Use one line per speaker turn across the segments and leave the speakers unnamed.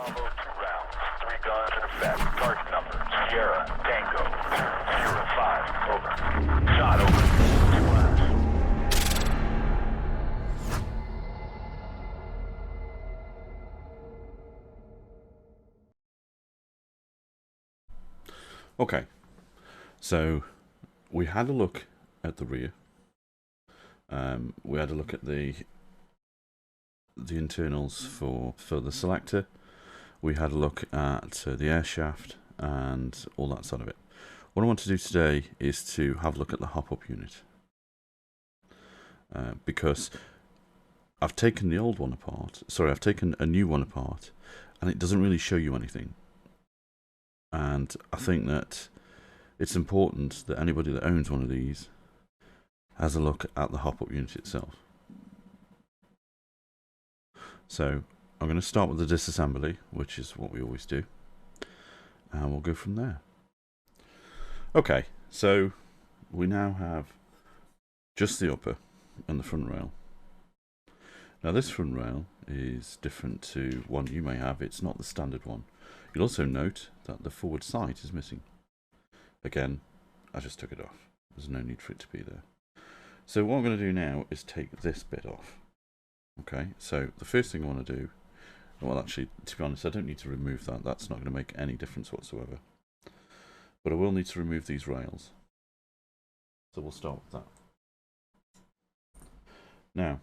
Bravo, 2 rounds, 3 guns in effect. Target number, Sierra, Tango, 205, over. Shot over. 2 rounds.
Okay, so we had a look at the rear. We had a look at the internals for the selector. We had a look at the air shaft and all that sort of it. What I want to do today is to have a look at the hop-up unit, because I've taken the old one apart. Sorry, I've taken a new one apart, and it doesn't really show you anything. And I think that it's important that anybody that owns one of these has a look at the hop-up unit itself. So I'm going to start with the disassembly, which is what we always do, and we'll go from there. Okay, so we now have just the upper and the front rail. Now this front rail is different to one you may have. It's not the standard one. You'll also note that the forward sight is missing. Again, I just took it off. There's no need for it to be there. So what I'm going to do now is take this bit off. Okay, so the first thing I want to do, well actually, to be honest, I don't need to remove that. That's not going to make any difference whatsoever. But I will need to remove these rails. So we'll start with that. Now,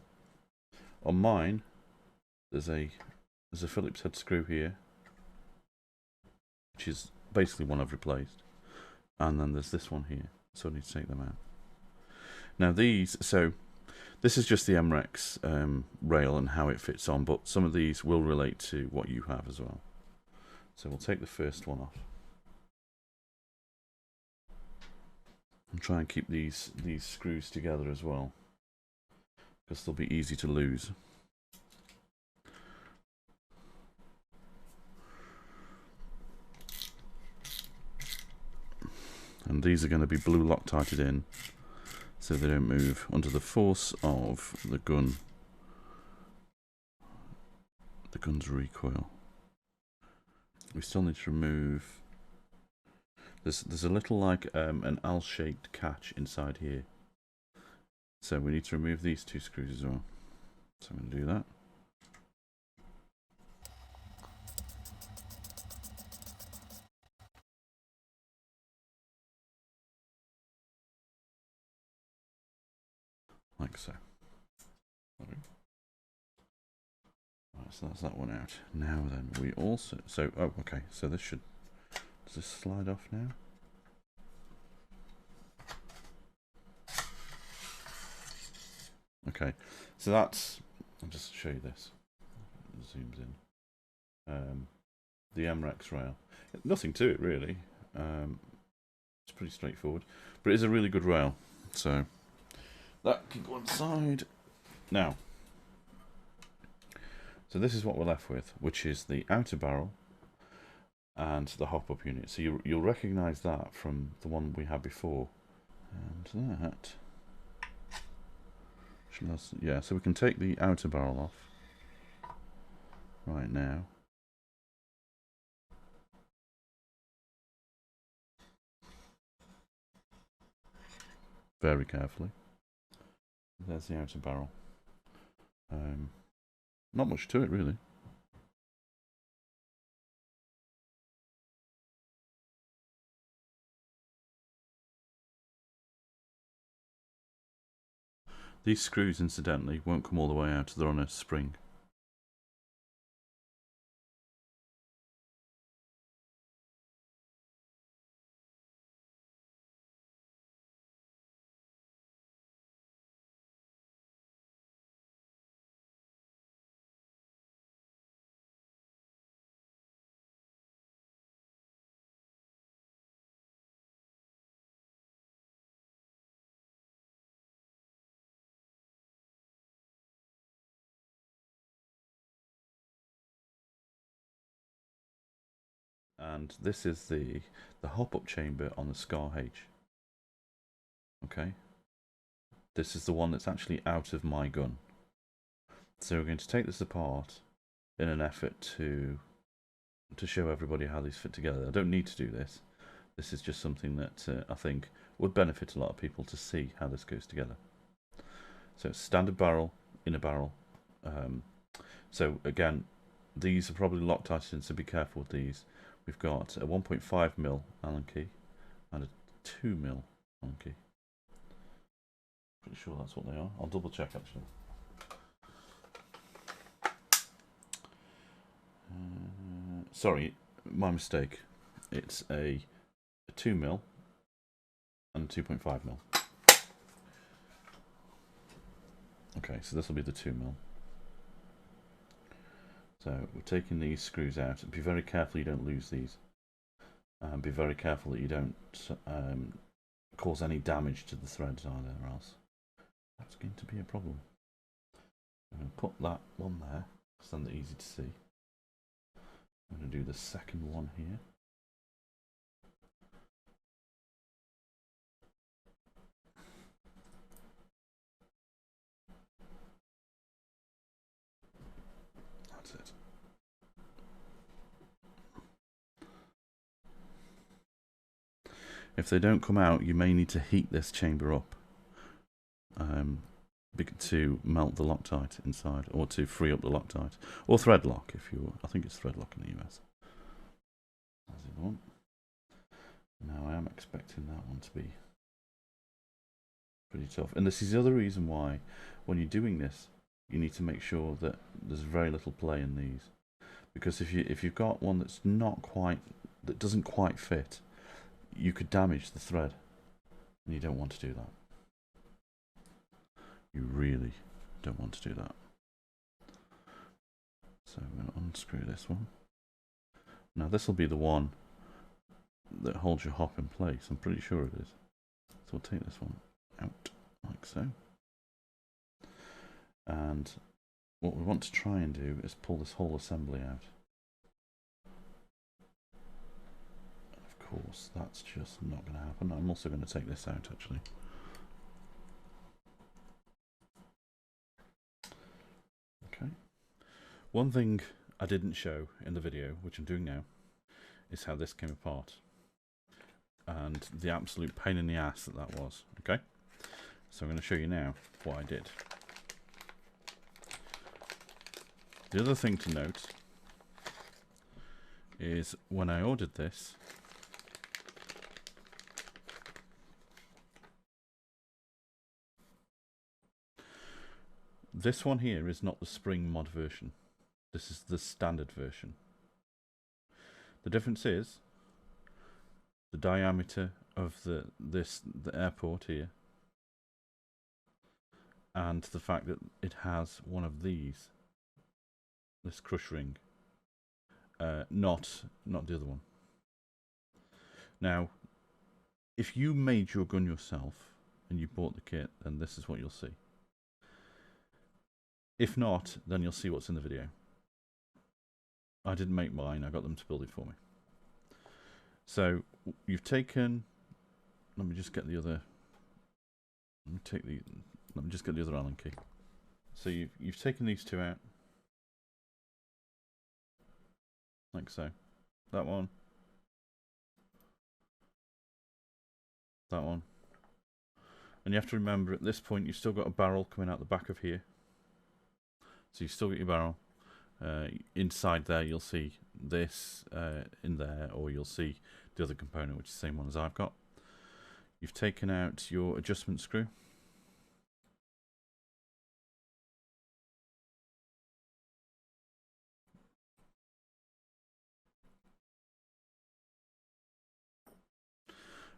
on mine, there's a Phillips head screw here, which is basically one I've replaced, and then there's this one here, so I need to take them out. Now this is just the MREX rail and how it fits on, but some of these will relate to what you have as well. So we'll take the first one off and try and keep these screws together as well, because they'll be easy to lose. And these are going to be blue Loctited in, so they don't move under the force of the gun's recoil. We still need to remove. There's a little like an L-shaped catch inside here, so we need to remove these 2 screws as well. So I'm going to do that. Like so. Right, so that's that one out. Now then, we also, so, oh, okay, so this should, does this slide off now? Okay, so that's, I'll just show you this. It zooms in. The MREX rail. Nothing to it really. It's pretty straightforward, but it is a really good rail. So that can go inside. Now, so this is what we're left with, which is the outer barrel and the hop-up unit. So you'll recognise that from the one we had before. And that, yeah, so we can take the outer barrel off right now. Very carefully. There's the outer barrel. Not much to it really. These screws, incidentally, won't come all the way out. They're on a spring. And this is the hop-up chamber on the Scar-H. Okay, this is the one that's actually out of my gun. So we're going to take this apart in an effort to to show everybody how these fit together. I don't need to do this. This is just something that I think would benefit a lot of people to see how this goes together. So standard barrel, inner barrel. So again, these are probably Loctite in, so be careful with these. We've got a 1.5mm Allen key and a 2mm Allen key. Pretty sure that's what they are. I'll double check actually. Sorry, my mistake. It's a 2mm and 2.5mm. Okay, so this will be the 2mm. So we're taking these screws out. Be very careful you don't lose these. And be very careful that you don't cause any damage to the threads either, or else that's going to be a problem. I'm going to put that one there, because then they're easy to see. I'm going to do the second one here. That's it. If they don't come out, you may need to heat this chamber up to melt the Loctite inside, or to free up the Loctite, or thread lock if you. I think it's thread lock in the US. That's the one. Now I am expecting that one to be pretty tough, and this is the other reason why, when you're doing this, you need to make sure that there's very little play in these, because if you've got one that's not quite, that doesn't quite fit, you could damage the thread, and you don't want to do that. You really don't want to do that. So I'm going to unscrew this one. Now this will be the one that holds your hop in place. I'm pretty sure it is. So we'll take this one out like so. And what we want to try and do is pull this whole assembly out. Of course, that's just not going to happen. I'm also going to take this out actually. Okay. One thing I didn't show in the video, which I'm doing now, is how this came apart. And the absolute pain in the ass that was. Okay? So I'm going to show you now what I did. The other thing to note is when I ordered this, this one here is not the spring mod version. This is the standard version. The difference is the diameter of the airport here, and the fact that it has one of these, this crush ring, not the other one. Now, if you made your gun yourself and you bought the kit, then this is what you'll see. If not, then you'll see what's in the video. I didn't make mine, I got them to build it for me. So you've taken, let me just get the other Allen key. So you've taken these two out, like so. That one, that one, and you have to remember at this point you've still got a barrel coming out the back of here. So you've still got your barrel. Inside there you'll see this in there, or you'll see the other component, which is the same one as I've got. You've taken out your adjustment screw.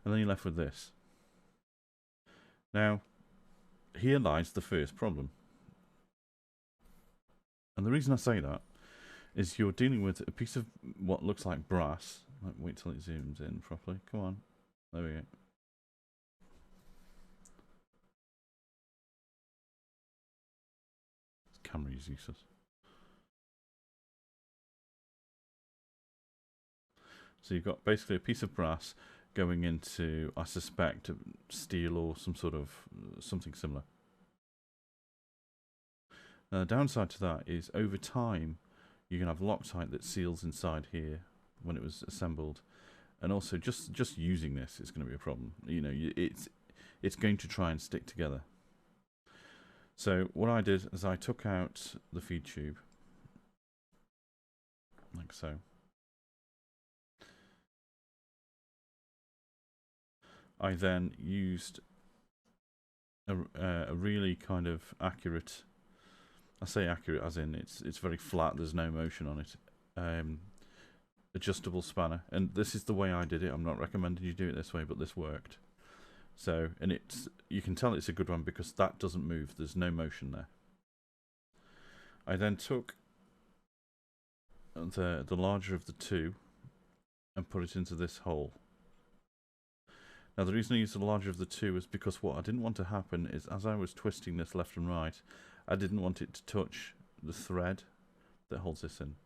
And then you're left with this. Now, here lies the first problem. And the reason I say that is you're dealing with a piece of what looks like brass. Wait till it zooms in properly. Come on. There we go. This camera is useless. So you've got basically a piece of brass going into, I suspect, steel or some sort of something similar. Now, the downside to that is over time You can have Loctite that seals inside here when it was assembled, and also just using this is going to be a problem. You know, it's going to try and stick together. So what I did is I took out the feed tube, like so. I then used a really kind of accurate, I say accurate as in it's very flat, there's no motion on it, adjustable spanner. And this is the way I did it. I'm not recommending you do it this way, but this worked. So, and you can tell it's a good one because that doesn't move, there's no motion there. I then took the larger of the two and put it into this hole. Now the reason I used the larger of the two is because what I didn't want to happen is, as I was twisting this left and right, I didn't want it to touch the thread that holds this in.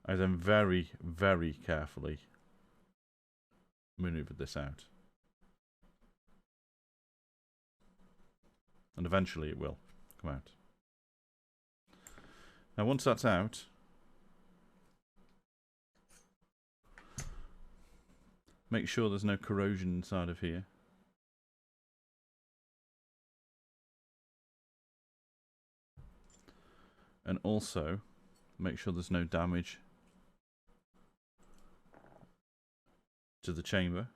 I then very, very carefully maneuvered this out. And eventually it will come out. Now once that's out, make sure there's no corrosion inside of here. And also make sure there's no damage to the chamber.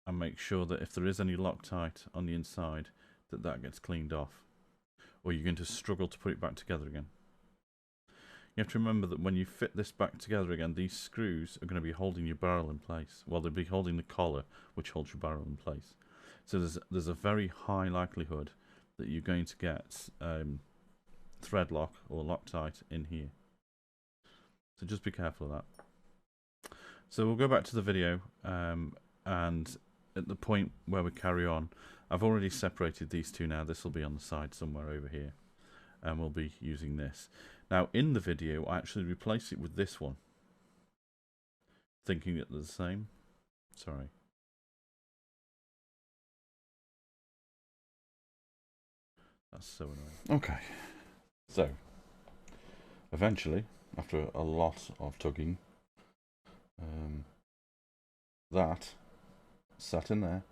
And make sure that if there is any Loctite on the inside, that gets cleaned off, or you're going to struggle to put it back together again. You have to remember that when you fit this back together again, these screws are going to be holding your barrel in place. Well, they'll be holding the collar, which holds your barrel in place. So there's a very high likelihood that you're going to get thread lock or Loctite in here. So just be careful of that. So we'll go back to the video, and at the point where we carry on, I've already separated these two now. This will be on the side somewhere over here, and we'll be using this. Now in the video I actually replace it with this one, thinking that they're the same. Sorry. That's so annoying. Okay, so eventually, after a lot of tugging, that sat in there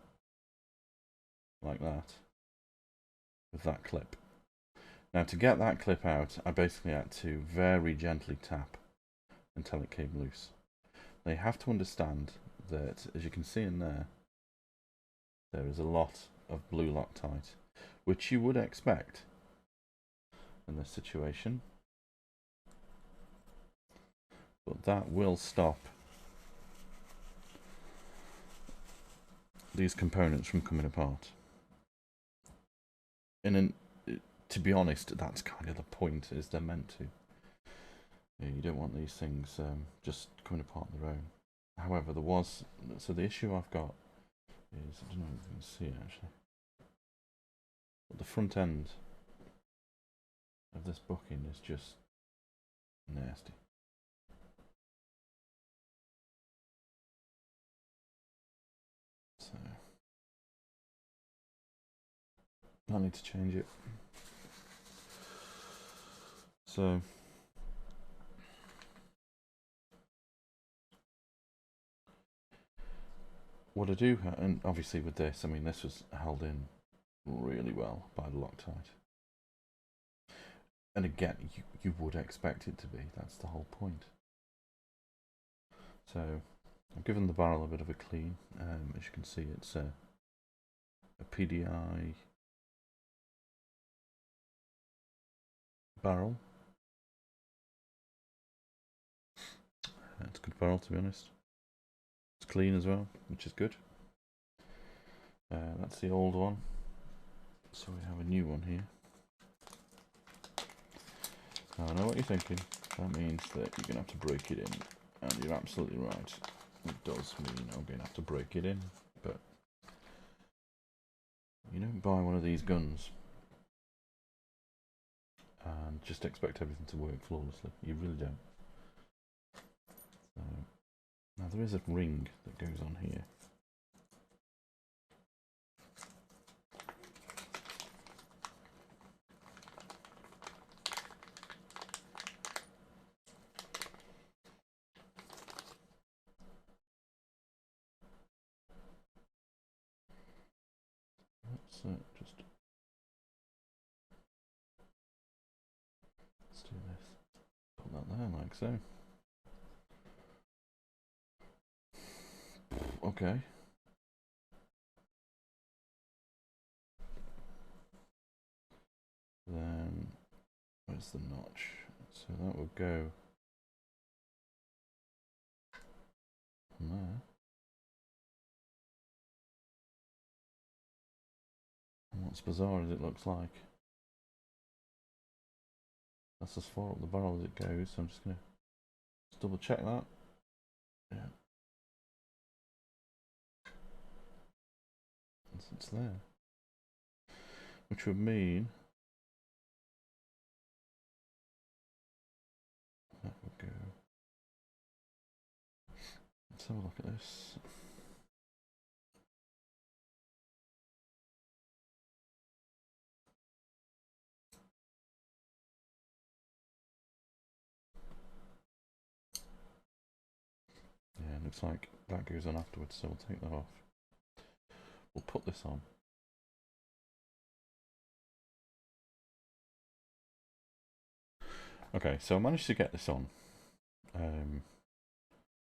like that with that clip. Now to get that clip out, I basically had to very gently tap until it came loose. Now you have to understand that, as you can see in there, there is a lot of blue Loctite, which you would expect in this situation. But that will stop these components from coming apart. To be honest, that's kind of the point, is they're meant to. You don't want these things just coming apart on their own. However, so the issue I've got is, I don't know if you can see it actually, but the front end of this booking is just nasty. So I need to change it. So what I do, and obviously with this, I mean, this was held in really well by the Loctite. And again, you would expect it to be. That's the whole point. So I've given the barrel a bit of a clean. As you can see, it's a PDI barrel. It's a good barrel, to be honest. It's clean as well, which is good. That's the old one. So we have a new one here. Now I know what you're thinking. That means that you're going to have to break it in. And you're absolutely right. It does mean I'm going to have to break it in. But you don't buy one of these guns and just expect everything to work flawlessly. You really don't. So, now there is a ring that goes on here. So just let's do this. Put that there like so. Okay. Then where's the notch? So that will go from there. And what's bizarre is it looks like that's as far up the barrel as it goes, so I'm just going to double check that. Yeah. It's there. Which would mean that would go. Let's have a look at this. Yeah, it looks like that goes on afterwards, so we'll take that off. We'll put this on. Okay, so I managed to get this on.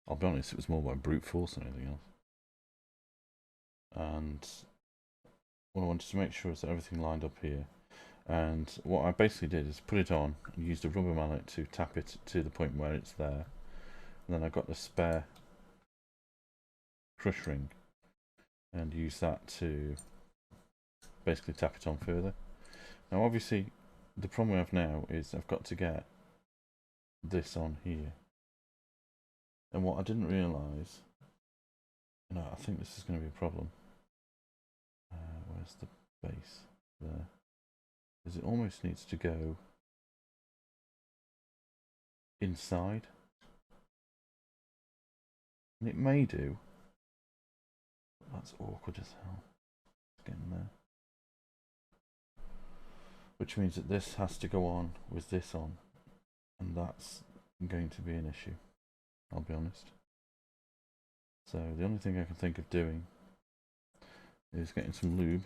I'll be honest, it was more by brute force than anything else. And what I wanted to make sure is that everything lined up here. And what I basically did is put it on and used a rubber mallet to tap it to the point where it's there. And then I got the spare crush ring and used that to basically tap it on further. Now obviously the problem we have now is I've got to get this on here. And what I didn't realise, no, I think this is going to be a problem. Where's the base? There. Because it almost needs to go inside. And it may do. That's awkward as hell. It's getting there. Which means that this has to go on with this on. And that's going to be an issue. I'll be honest. So the only thing I can think of doing is getting some lube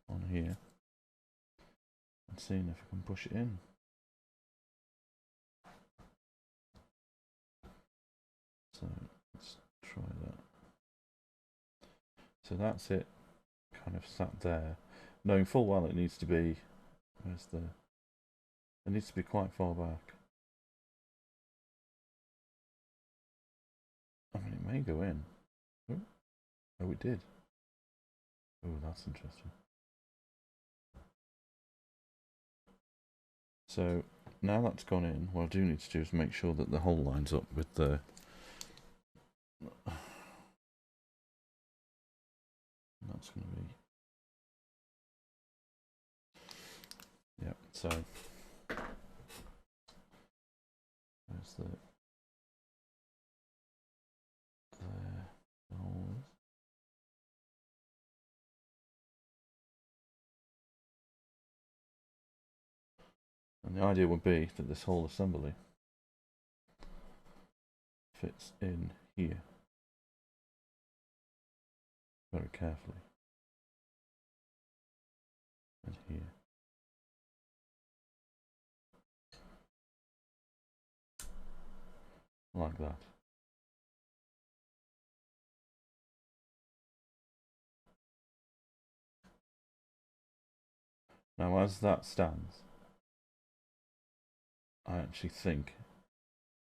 on here and seeing if I can push it in. So let's try that. So that's it, kind of sat there, knowing full well it needs to be, it needs to be quite far back. I mean, it may go in. Oh, it did. Oh, that's interesting. So now that's gone in, what I do need to do is make sure that the hole lines up with the that's going to be, yeah, so there's the hole is. And the idea would be that this whole assembly fits in here very carefully, and here. Like that. Now as that stands, I actually think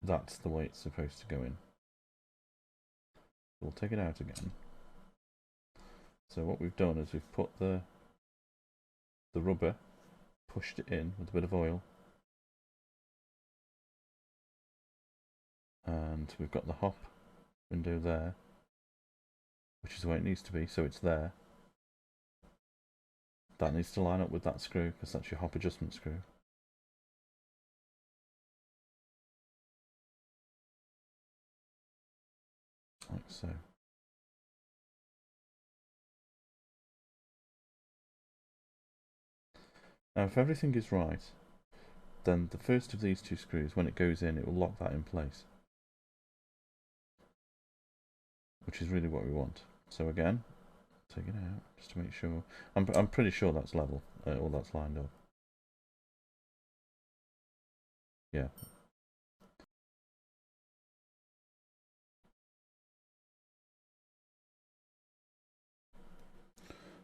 that's the way it's supposed to go in. We'll take it out again. So what we've done is we've put the rubber, pushed it in with a bit of oil, and we've got the hop window there, which is the way it needs to be, so it's there. That needs to line up with that screw because that's your hop adjustment screw. Like so. Now if everything is right, then the first of these two screws, when it goes in, it will lock that in place, which is really what we want. So again, take it out just to make sure. I'm pretty sure that's level, or that's lined up. Yeah.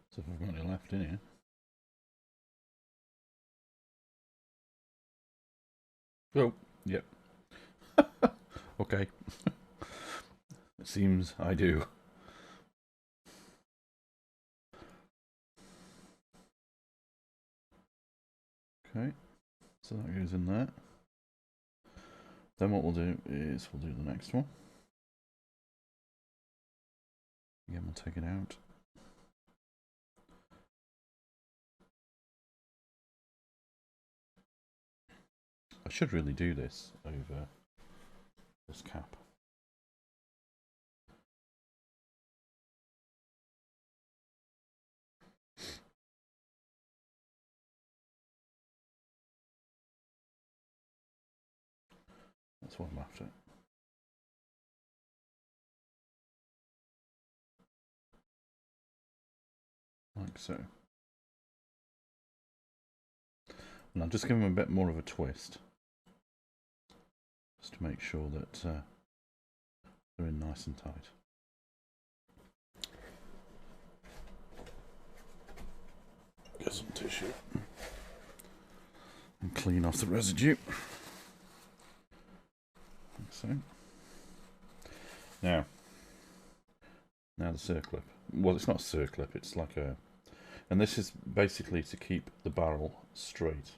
So if I've got any left in here. Oh, yep. Okay. It seems I do. Okay, so that goes in there. Then what we'll do is we'll do the next one. Again, we'll take it out. I should really do this over this cap. That's what I'm after. Like so. And I'll just give them a bit more of a twist. Just to make sure that they're in nice and tight. Get some tissue. And clean off the residue. Like so. Now the circlip. Well, it's not a circlip, it's like a... And this is basically to keep the barrel straight.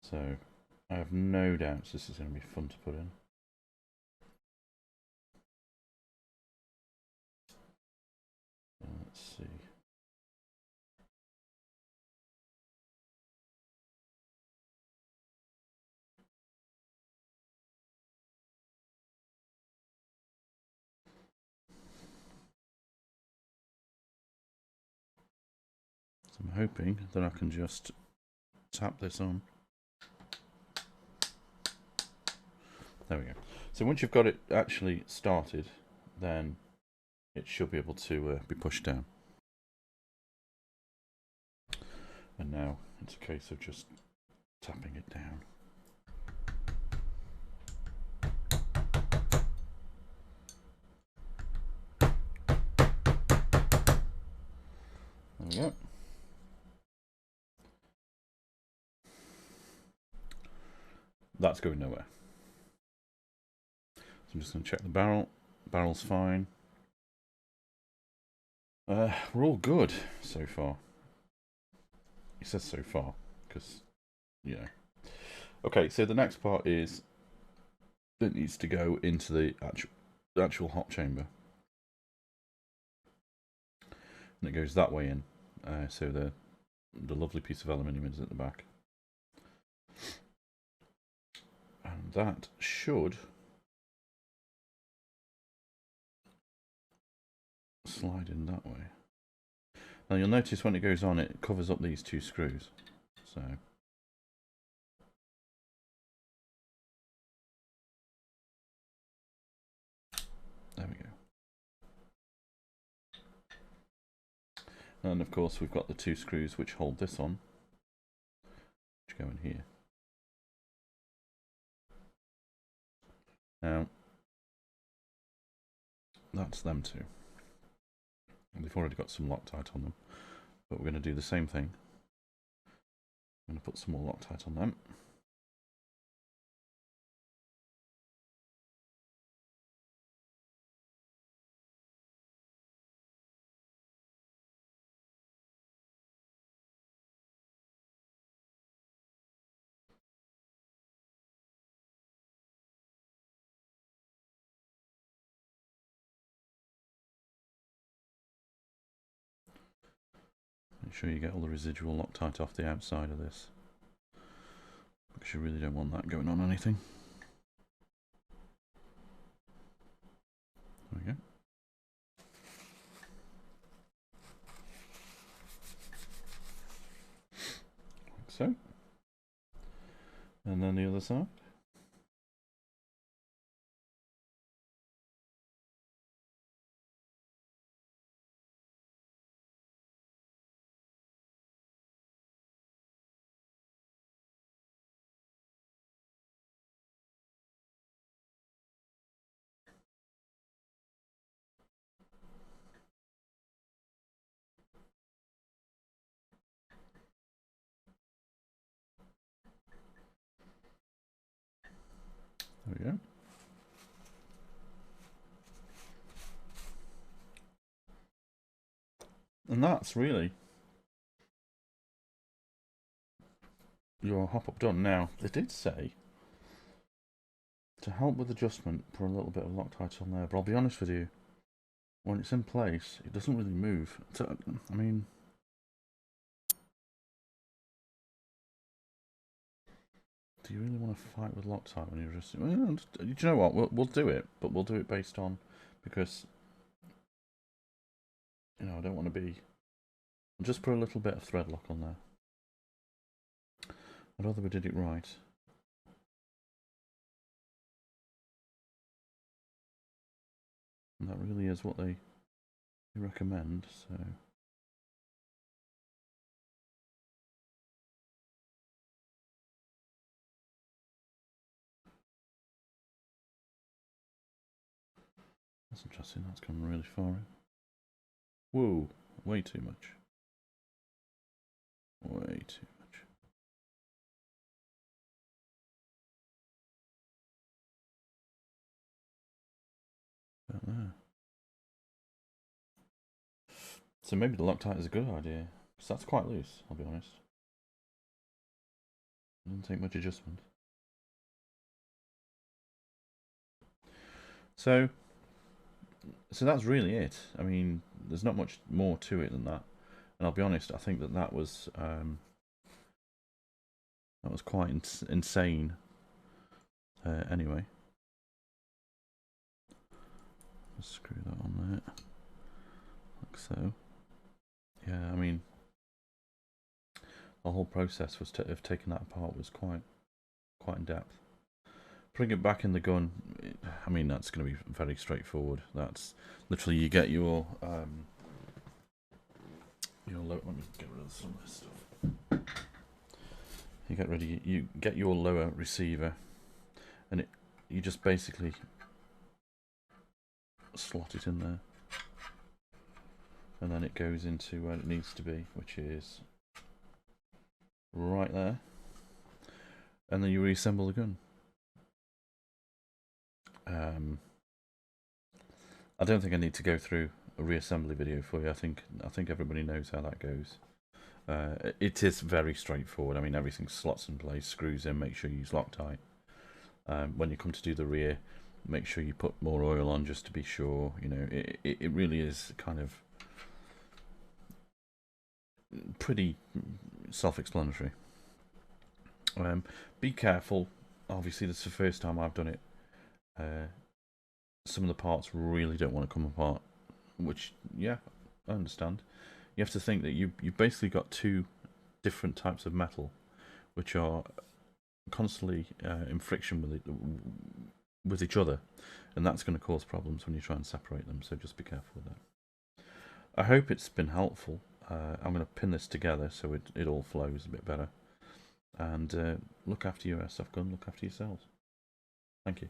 So I have no doubts this is going to be fun to put in. Let's see. So I'm hoping that I can just tap this on. There we go. So once you've got it actually started, then it should be able to be pushed down. And now it's a case of just tapping it down. There we go. That's going nowhere. So I'm just going to check the barrel. Barrel's fine. We're all good so far. He says so far, because, you know. Okay, so the next part is it needs to go into the actual hot chamber. And it goes that way in. So the lovely piece of aluminium is at the back. And that should slide in that way. Now you'll notice when it goes on, it covers up these two screws. So there we go. And of course we've got the two screws which hold this on, which go in here. Now that's them two. And they've already got some Loctite on them, but we're going to do the same thing. I'm going to put some more Loctite on them. Make sure you get all the residual Loctite off the outside of this, because you really don't want that going on anything. There we go. Like so. And then the other side. And that's really your hop-up done. Now, they did say to help with adjustment, put a little bit of Loctite on there, but I'll be honest with you, when it's in place, it doesn't really move. So, I mean, do you really want to fight with Loctite when you're just... Well, do you know what? We'll do it, but we'll do it based on... Because, you know, I don't want to be... I'll just put a little bit of thread lock on there. I'd rather we did it right. And that really is what they recommend, so... That's interesting, that's gone really far in. Whoa, way too much. Way too much. About there. So maybe the Loctite is a good idea, because that's quite loose, I'll be honest. It doesn't take much adjustment. So that's really it. I mean, there's not much more to it than that. And I'll be honest, I think that was quite insane. Anyway, just screw that on there, like so. Yeah, I mean, the whole process was of taking that apart was quite in depth. Putting it back in the gun, I mean, that's going to be very straightforward. That's literally you get your let me get rid of some of this stuff. You get your lower receiver, and you just basically slot it in there, and then it goes into where it needs to be, which is right there, and then you reassemble the gun. I don't think I need to go through a reassembly video for you. I think everybody knows how that goes. It is very straightforward. I mean, everything slots in place, screws in. Make sure you use Loctite. When you come to do the rear, make sure you put more oil on just to be sure. You know, it really is kind of pretty self-explanatory. Be careful. Obviously, this is the first time I've done it. Some of the parts really don't want to come apart, which, yeah, I understand. You have to think that you've basically got two different types of metal, which are constantly in friction with each other, and that's going to cause problems when you try and separate them, so just be careful with that. I hope it's been helpful. I'm going to pin this together so it all flows a bit better. And look after your airsoft gun, look after yourselves. Thank you.